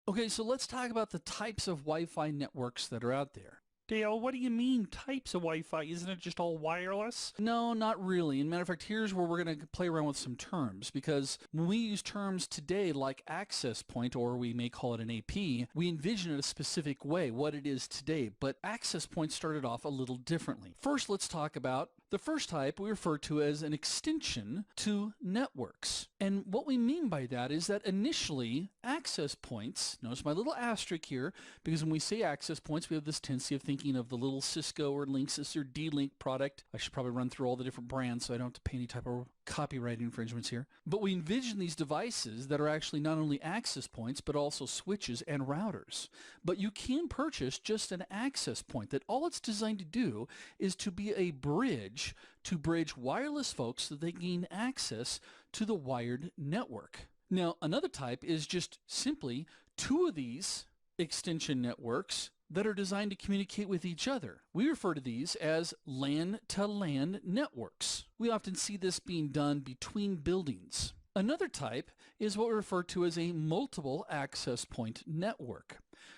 Okay, so let's talk about the types of Wi-Fi networks that are out there. Dale, what do you mean types of Wi-Fi? Isn't it just all wireless? No, not really. And matter of fact, here's where we're going to play around with some terms, because when we use terms today like access point, or we may call it an AP, we envision it a specific way, what it is today. But access point started off a little differently. First, let's talk about the first type we refer to as an extension to networks. And what we mean by that is that initially access points, notice my little asterisk here, because when we say access points, we have this tendency of thinking of the little Cisco or Linksys or D-Link product. I should probably run through all the different brands so I don't have to pay any type of copyright infringements here. But we envision these devices that are actually not only access points, but also switches and routers. But you can purchase just an access point that all it's designed to do is to be a bridge to bridge wireless folks so they gain access to the wired network. Now, another type is just simply two of these extension networks that are designed to communicate with each other. We refer to these as LAN-to-LAN networks. We often see this being done between buildings. Another type is what we refer to as a multiple access point network.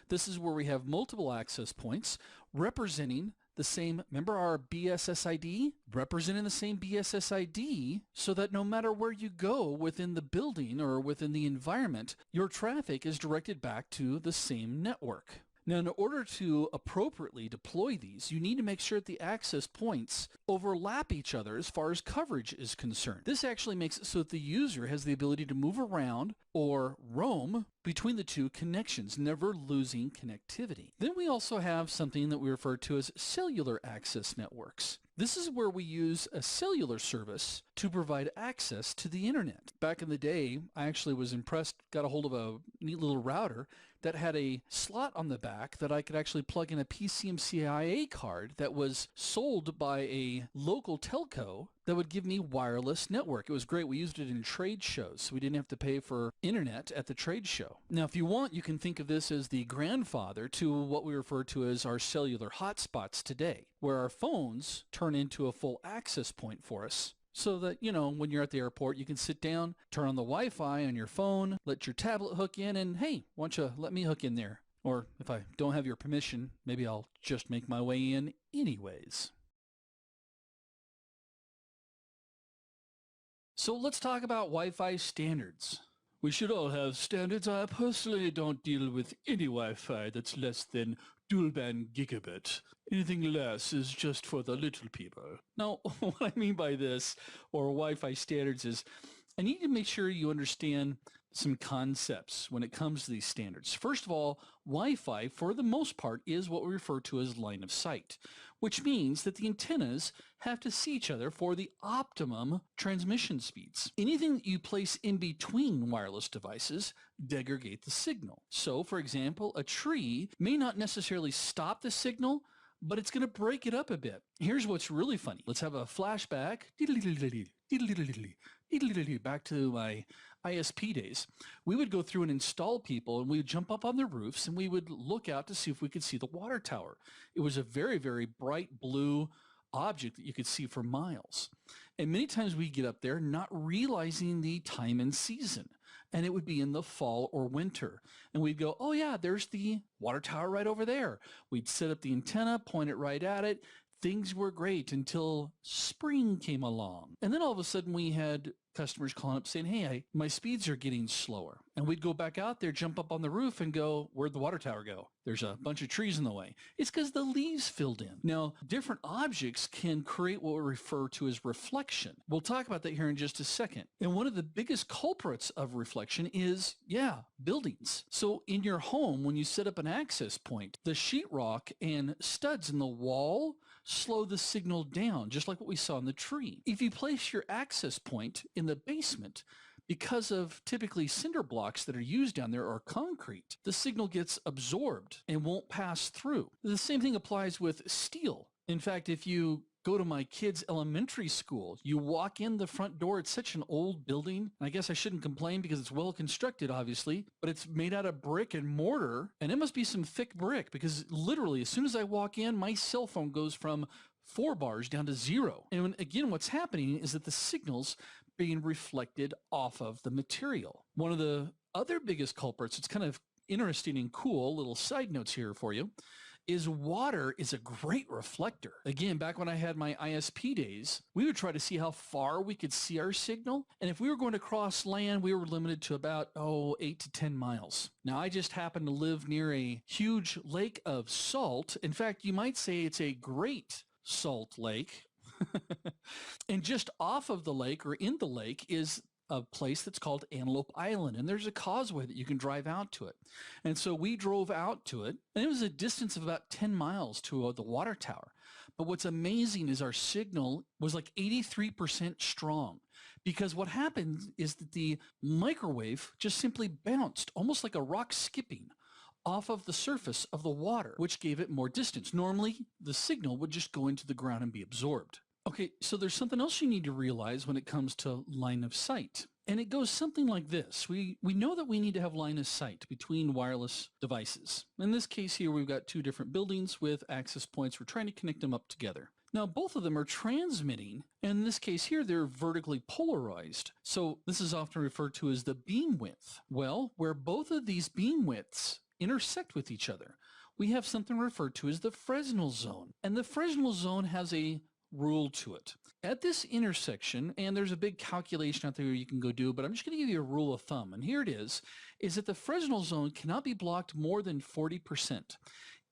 This is where we have multiple access points representing the same, remember our BSSID? Representing the same BSSID so that no matter where you go within the building or within the environment, your traffic is directed back to the same network. Now, in order to appropriately deploy these, you need to make sure that the access points overlap each other as far as coverage is concerned. This actually makes it so that the user has the ability to move around or roam between the two connections, never losing connectivity. Then we also have something that we refer to as cellular access networks. This is where we use a cellular service to provide access to the internet. Back in the day, I actually was impressed, got a hold of a neat little router that had a slot on the back that I could actually plug in a PCMCIA card that was sold by a local telco that would give me wireless network. It was great. We used it in trade shows, so we didn't have to pay for internet at the trade show. Now, if you want, you can think of this as the grandfather to what we refer to as our cellular hotspots today, where our phones turn into a full access point for us. So that, you know, when you're at the airport, you can sit down, turn on the Wi-Fi on your phone, let your tablet hook in, and hey, why don't you let me hook in there? Or if I don't have your permission, maybe I'll just make my way in anyways. So let's talk about Wi-Fi standards. We should all have standards. I personally don't deal with any Wi-Fi that's less than dual-band gigabit. Anything less is just for the little people. Now, what I mean by this, or Wi-Fi standards, is I need to make sure you understand some concepts when it comes to these standards. First of all, Wi-Fi, for the most part, is what we refer to as line of sight, which means that the antennas have to see each other for the optimum transmission speeds. Anything that you place in between wireless devices degrade the signal. So, for example, a tree may not necessarily stop the signal, but it's going to break it up a bit. Here's what's really funny. Let's have a flashback. Back to my ISP days. We would go through and install people, and we would jump up on their roofs, and we would look out to see if we could see the water tower. It was a very, very bright blue object that you could see for miles. And many times we get up there not realizing the time and season. And it would be in the fall or winter. And we'd go, oh yeah, there's the water tower right over there. We'd set up the antenna, point it right at it. Things were great until spring came along. And then all of a sudden we had customers calling up saying, hey, my speeds are getting slower. And we'd go back out there, jump up on the roof and go, where'd the water tower go? There's a bunch of trees in the way. It's because the leaves filled in. Now, different objects can create what we refer to as reflection. We'll talk about that here in just a second. And one of the biggest culprits of reflection is, buildings. So in your home, when you set up an access point, the sheetrock and studs in the wall slow the signal down, just like what we saw in the tree. If you place your access point in the basement, because of typically cinder blocks that are used down there or concrete, the signal gets absorbed and won't pass through. The same thing applies with steel. In fact, if you go to my kids' elementary school, you walk in the front door, it's such an old building. I guess I shouldn't complain because it's well constructed, obviously, but it's made out of brick and mortar, and it must be some thick brick because literally as soon as I walk in, my cell phone goes from 4 bars down to 0. And again, what's happening is that the signal's being reflected off of the material. One of the other biggest culprits, it's kind of interesting and cool little side notes here for you is water is a great reflector. Again, back when I had my ISP days, we would try to see how far we could see our signal. And if we were going to cross land, we were limited to about, 8 to 10 miles. Now, I just happen to live near a huge lake of salt. In fact, you might say it's a great salt lake. And just off of the lake or in the lake is a place that's called Antelope Island, and there's a causeway that you can drive out to it. And so we drove out to it, and it was a distance of about 10 miles to the water tower. But what's amazing is our signal was like 83% strong, because what happened is that the microwave just simply bounced, almost like a rock skipping, off of the surface of the water, which gave it more distance. Normally, the signal would just go into the ground and be absorbed. Okay, so there's something else you need to realize when it comes to line of sight. And it goes something like this. We know that we need to have line of sight between wireless devices. In this case here, we've got two different buildings with access points. We're trying to connect them up together. Now, both of them are transmitting, and in this case here, they're vertically polarized. So this is often referred to as the beam width. Well, where both of these beam widths intersect with each other, we have something referred to as the Fresnel zone. And the Fresnel zone has a rule to it. At this intersection, and there's a big calculation out there you can go do, but I'm just going to give you a rule of thumb, and here it is that the Fresnel zone cannot be blocked more than 40%.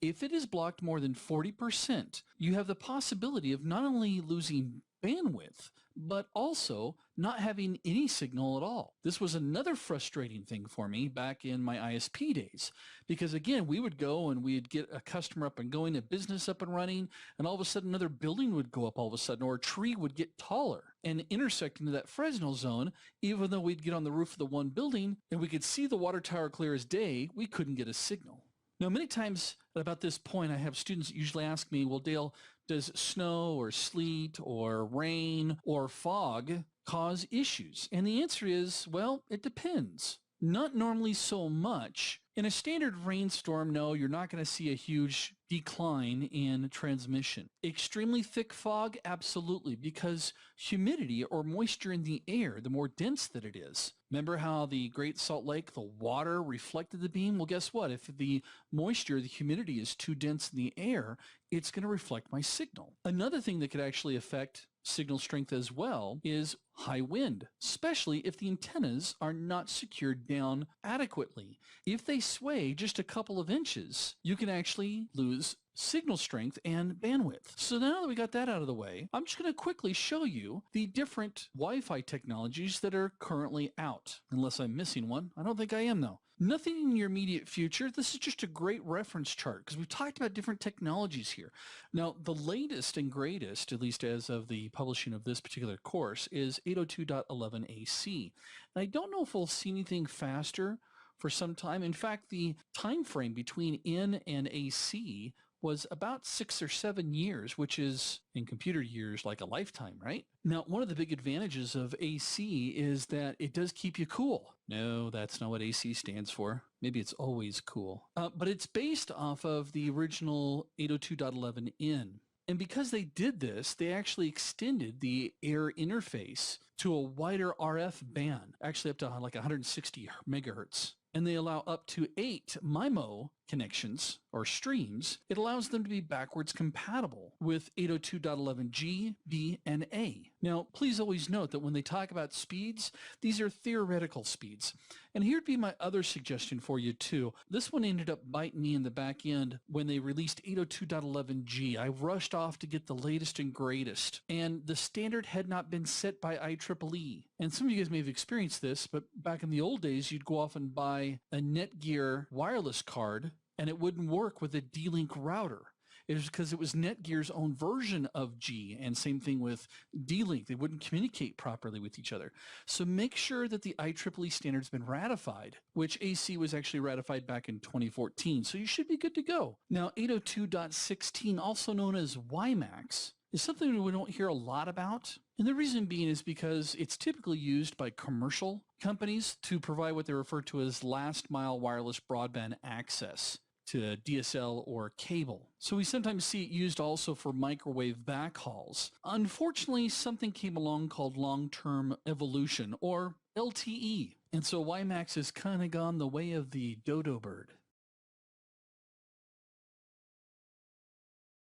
If it is blocked more than 40%, you have the possibility of not only losing bandwidth, but also not having any signal at all. This was another frustrating thing for me back in my ISP days, because again, we would go and we'd get a customer up and going, a business up and running, and all of a sudden another building would go up all of a sudden, or a tree would get taller and intersect into that Fresnel zone. Even though we'd get on the roof of the one building and we could see the water tower clear as day, we couldn't get a signal. Now, many times at about this point, I have students that usually ask me, well, Dale, does snow or sleet or rain or fog cause issues? And the answer is, well, it depends. Not normally so much. In a standard rainstorm, no, you're not going to see a huge decline in transmission. Extremely thick fog, absolutely, because humidity or moisture in the air, the more dense that it is. Remember how the Great Salt Lake, the water reflected the beam? Well, guess what? If the moisture, the humidity is too dense in the air, it's going to reflect my signal. Another thing that could actually affect signal strength as well is high wind, especially if the antennas are not secured down adequately. If they sway just a couple of inches, you can actually lose signal strength and bandwidth. So now that we got that out of the way, I'm just going to quickly show you the different Wi-Fi technologies that are currently out. Unless I'm missing one. I don't think I am though. Nothing in your immediate future. This is just a great reference chart because we've talked about different technologies here. Now, the latest and greatest, at least as of the publishing of this particular course, is 802.11ac. And I don't know if we'll see anything faster for some time. In fact, the time frame between N and AC was about 6 or 7 years, which is in computer years like a lifetime, right? Now, one of the big advantages of AC is that it does keep you cool. No, that's not what AC stands for. Maybe it's always cool. But it's based off of the original 802.11n. And because they did this, they actually extended the air interface to a wider RF band, actually up to like 160 megahertz. And they allow up to 8 MIMO connections or streams. It allows them to be backwards compatible with 802.11g, B, and A. Now, please always note that when they talk about speeds, these are theoretical speeds. And here'd be my other suggestion for you too. This one ended up biting me in the back end when they released 802.11g. I rushed off to get the latest and greatest, and the standard had not been set by IEEE. And some of you guys may have experienced this, but back in the old days, you'd go off and buy a Netgear wireless card, and it wouldn't work with a D-Link router. It was because it was Netgear's own version of G, and same thing with D-Link. They wouldn't communicate properly with each other. So make sure that the IEEE standard's been ratified, which AC was actually ratified back in 2014. So you should be good to go. Now, 802.16, also known as WiMAX, is something we don't hear a lot about. And the reason being is because it's typically used by commercial companies to provide what they refer to as last mile wireless broadband access to DSL or cable. So we sometimes see it used also for microwave backhauls. Unfortunately, something came along called long-term evolution, or LTE. And so WiMAX has kind of gone the way of the dodo bird.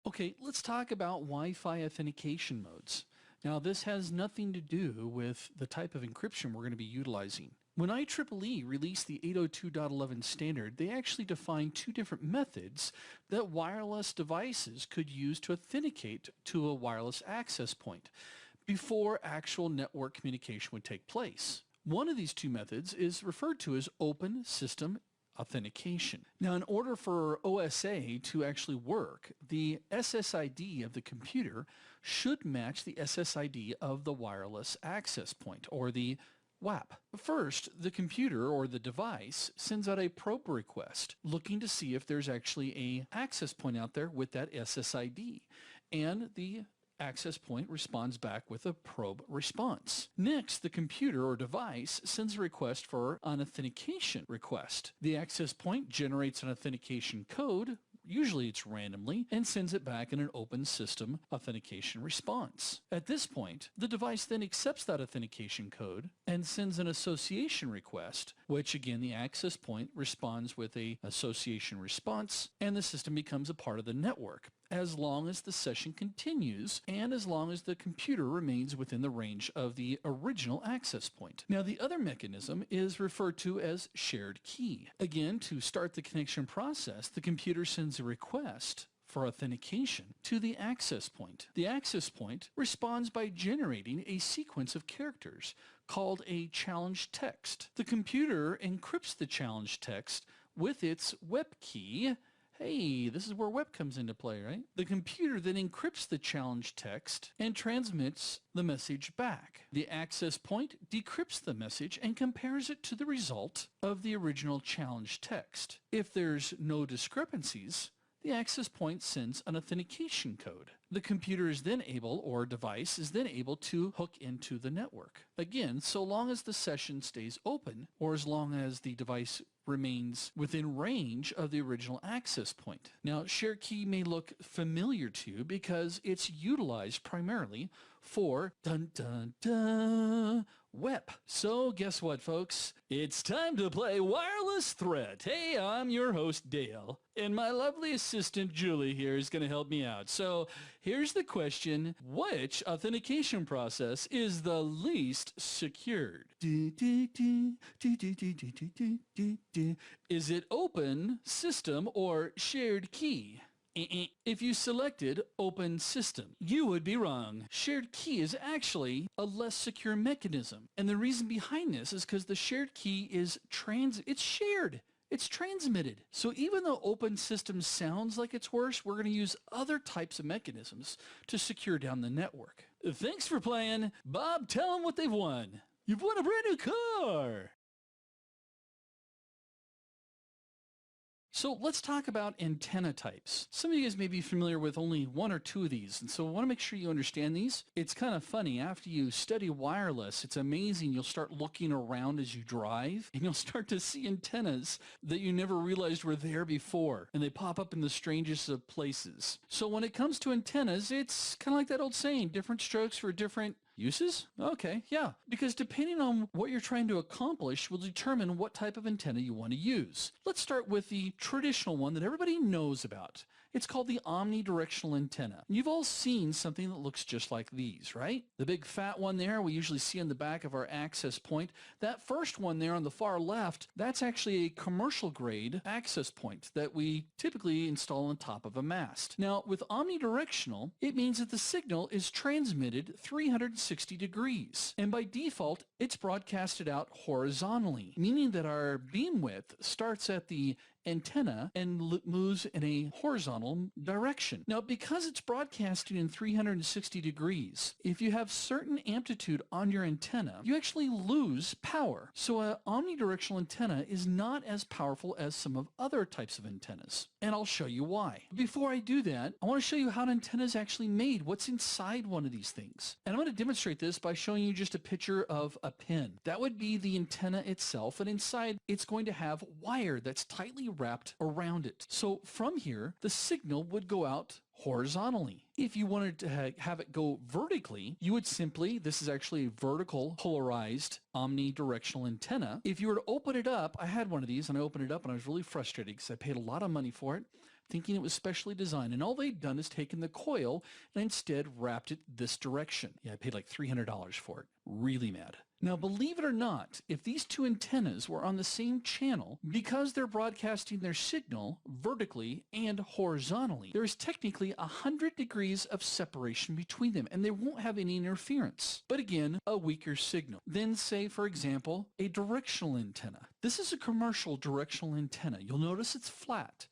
Okay, let's talk about Wi-Fi authentication modes. Now, this has nothing to do with the type of encryption we're going to be utilizing. When IEEE released the 802.11 standard, they actually defined two different methods that wireless devices could use to authenticate to a wireless access point before actual network communication would take place. One of these two methods is referred to as open system authentication. Now, in order for OSA to actually work, the SSID of the computer should match the SSID of the wireless access point, or the WAP. First, the computer or the device sends out a probe request looking to see if there's actually an access point out there with that SSID, and the access point responds back with a probe response. Next, the computer or device sends a request for an authentication request. The access point generates an authentication code, usually it's randomly, and sends it back in an open system authentication response. At this point, the device then accepts that authentication code and sends an association request, which again the access point responds with a association response, and the system becomes a part of the network as long as the session continues and as long as the computer remains within the range of the original access point. Now, the other mechanism is referred to as shared key. Again, to start the connection process, the computer sends a request for authentication to the access point. The access point responds by generating a sequence of characters called a challenge text. The computer encrypts the challenge text with its web key. Hey, this is where web comes into play, right? The computer then encrypts the challenge text and transmits the message back. The access point decrypts the message and compares it to the result of the original challenge text. If there's no discrepancies, the access point sends an authentication code. The computer is then able, or device is then able, to hook into the network. Again, so long as the session stays open, or as long as the device remains within range of the original access point. Now, share key may look familiar to you because it's utilized primarily for dun dun dun WEP. So guess what, folks? It's time to play Wireless Threat. Hey, I'm your host, Dale, and my lovely assistant, Julie, here is going to help me out. So here's the question: which authentication process is the least secured? Is it open system or shared key? If you selected open system, you would be wrong. Shared key is actually a less secure mechanism. And the reason behind this is because the shared key is it's shared. It's transmitted. So even though open system sounds like it's worse, we're going to use other types of mechanisms to secure down the network. Thanks for playing. Bob, tell them what they've won. You've won a brand new car. So let's talk about antenna types. Some of you guys may be familiar with only one or two of these, and so I want to make sure you understand these. It's kind of funny. After you study wireless, it's amazing. You'll start looking around as you drive, and you'll start to see antennas that you never realized were there before, and they pop up in the strangest of places. So when it comes to antennas, it's kind of like that old saying, different strokes for different uses? Okay, yeah, because depending on what you're trying to accomplish will determine what type of antenna you want to use. Let's start with the traditional one that everybody knows about. It's called the omnidirectional antenna. You've all seen something that looks just like these, right? The big fat one there we usually see on the back of our access point. That first one there on the far left, that's actually a commercial grade access point that we typically install on top of a mast. Now, with omnidirectional, it means that the signal is transmitted 360 degrees. And by default, it's broadcasted out horizontally, meaning that our beam width starts at the antenna and moves in a horizontal direction. Now, because it's broadcasting in 360 degrees, if you have certain amplitude on your antenna, you actually lose power. So an omnidirectional antenna is not as powerful as some of other types of antennas. And I'll show you why. Before I do that, I want to show you how an antenna is actually made, what's inside one of these things. And I'm going to demonstrate this by showing you just a picture of a pin. That would be the antenna itself, and inside it's going to have wire that's tightly wrapped around it. So from here, the signal would go out horizontally. If you wanted to have it go vertically, you would simply, this is actually a vertical polarized omnidirectional antenna. If you were to open it up, I had one of these and I opened it up and I was really frustrated because I paid a lot of money for it, thinking it was specially designed, and all they'd done is taken the coil and instead wrapped it this direction. Yeah, I paid like $300 for it. Really mad. Now, believe it or not, if these two antennas were on the same channel, because they're broadcasting their signal vertically and horizontally, there is technically 100 degrees of separation between them, and they won't have any interference. But again, a weaker signal. Then say, for example, a directional antenna. This is a commercial directional antenna. You'll notice it's flat.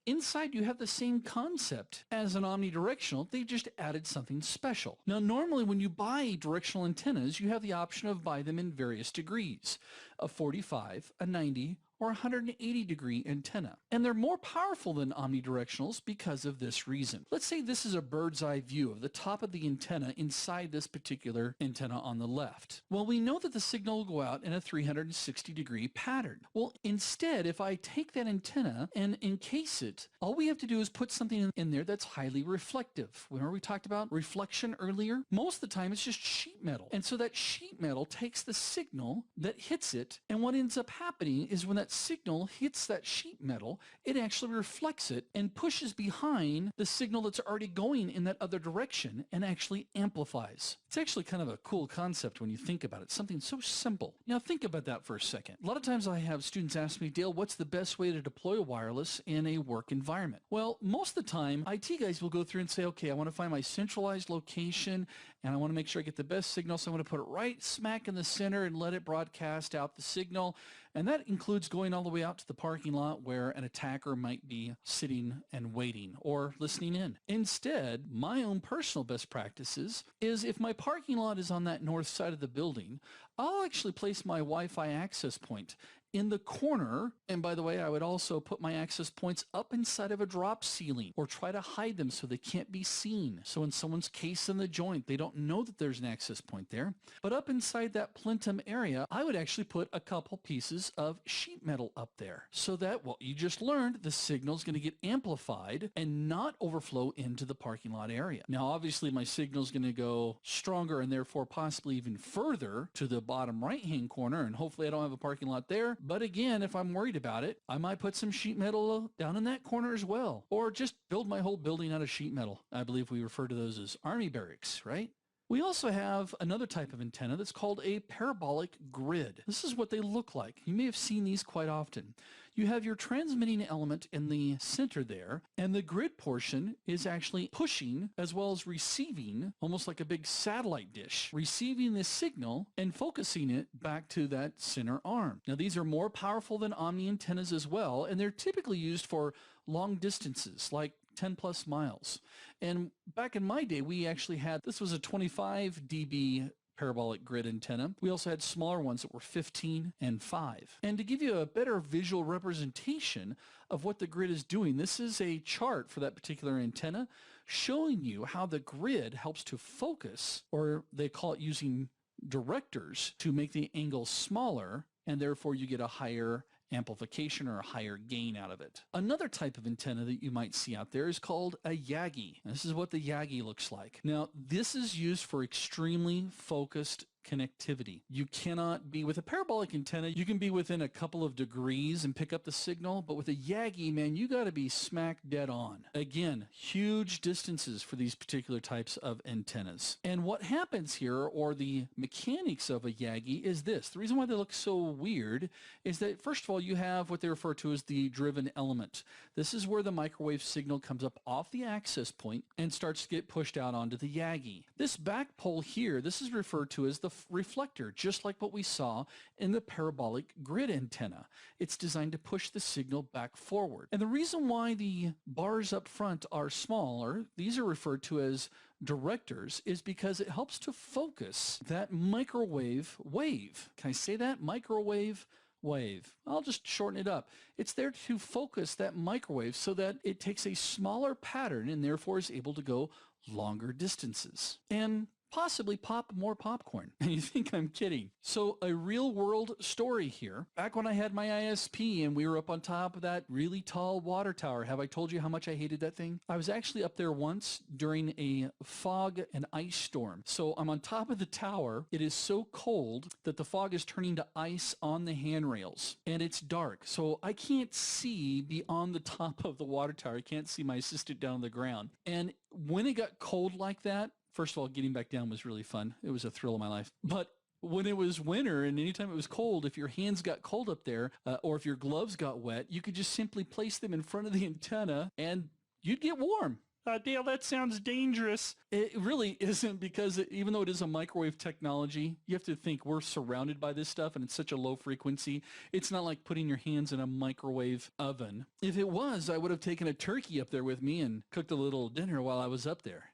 Inside you have the same concept as an omnidirectional, they just added something special. Now normally when you buy directional antennas, you have the option of buy them in various degrees, a 45, a 90, or 180 degree antenna. And they're more powerful than omnidirectionals because of this reason. Let's say this is a bird's eye view of the top of the antenna inside this particular antenna on the left. Well, we know that the signal will go out in a 360 degree pattern. Well, instead, if I take that antenna and encase it, all we have to do is put something in there that's highly reflective. Remember we talked about reflection earlier? Most of the time it's just sheet metal. And so that sheet metal takes the signal that hits it, and what ends up happening is when that signal hits that sheet metal, it actually reflects it and pushes behind the signal that's already going in that other direction and actually amplifies. It's actually kind of a cool concept when you think about it, something so simple. Now think about that for a second. A lot of times I have students ask me, Dale, what's the best way to deploy wireless in a work environment? Well, most of the time, IT guys will go through and say, okay, I want to find my centralized location and I want to make sure I get the best signal, so I'm going to put it right smack in the center and let it broadcast out the signal. And that includes going all the way out to the parking lot where an attacker might be sitting and waiting or listening in. Instead, my own personal best practices is if my parking lot is on that north side of the building, I'll actually place my Wi-Fi access point in the corner. And by the way, I would also put my access points up inside of a drop ceiling or try to hide them so they can't be seen. So when someone's casing the joint, they don't know that there's an access point there. But up inside that plenum area, I would actually put a couple pieces of sheet metal up there so that what you just learned, the signal is going to get amplified and not overflow into the parking lot area. Now, obviously my signal is going to go stronger and therefore possibly even further to the bottom right-hand corner, and hopefully I don't have a parking lot there. But again, if I'm worried about it, I might put some sheet metal down in that corner as well, or just build my whole building out of sheet metal. I believe we refer to those as army barracks, right? We also have another type of antenna that's called a parabolic grid. This is what they look like. You may have seen these quite often. You have your transmitting element in the center there, and the grid portion is actually pushing as well as receiving, almost like a big satellite dish, receiving this signal and focusing it back to that center arm. Now these are more powerful than omni antennas as well, and they're typically used for long distances like 10 plus miles. And back in my day, we actually had, this was a 25 dB parabolic grid antenna. We also had smaller ones that were 15 and 5. And to give you a better visual representation of what the grid is doing, this is a chart for that particular antenna showing you how the grid helps to focus, or they call it using directors to make the angle smaller, and therefore you get a higher amplification or a higher gain out of it. Another type of antenna that you might see out there is called a Yagi. This is what the Yagi looks like. Now, this is used for extremely focused connectivity. You cannot be with a parabolic antenna, you can be within a couple of degrees and pick up the signal, but with a Yagi, man, you got to be smack dead on. Again, huge distances for these particular types of antennas. And what happens here, or the mechanics of a Yagi, is this. The reason why they look so weird is that, first of all, you have what they refer to as the driven element. This is where the microwave signal comes up off the access point and starts to get pushed out onto the Yagi. This back pole here, this is referred to as the reflector, just like what we saw in the parabolic grid antenna. It's designed to push the signal back forward. And the reason why the bars up front are smaller, these are referred to as directors, is because it helps to focus that microwave wave. Can I say that? Microwave wave. I'll just shorten it up. It's there to focus that microwave so that it takes a smaller pattern and therefore is able to go longer distances. And possibly pop more popcorn. And you think I'm kidding. So a real world story here. Back when I had my ISP and we were up on top of that really tall water tower, have I told you how much I hated that thing? I was actually up there once during a fog and ice storm. So I'm on top of the tower. It is so cold that the fog is turning to ice on the handrails and it's dark. So I can't see beyond the top of the water tower. I can't see my assistant down on the ground. And when it got cold like that, first of all, getting back down was really fun. It was a thrill of my life. But when it was winter and anytime it was cold, if your hands got cold up there or if your gloves got wet, you could just simply place them in front of the antenna and you'd get warm. Dale, that sounds dangerous. It really isn't, because even though it is a microwave technology, you have to think we're surrounded by this stuff and it's such a low frequency. It's not like putting your hands in a microwave oven. If it was, I would have taken a turkey up there with me and cooked a little dinner while I was up there.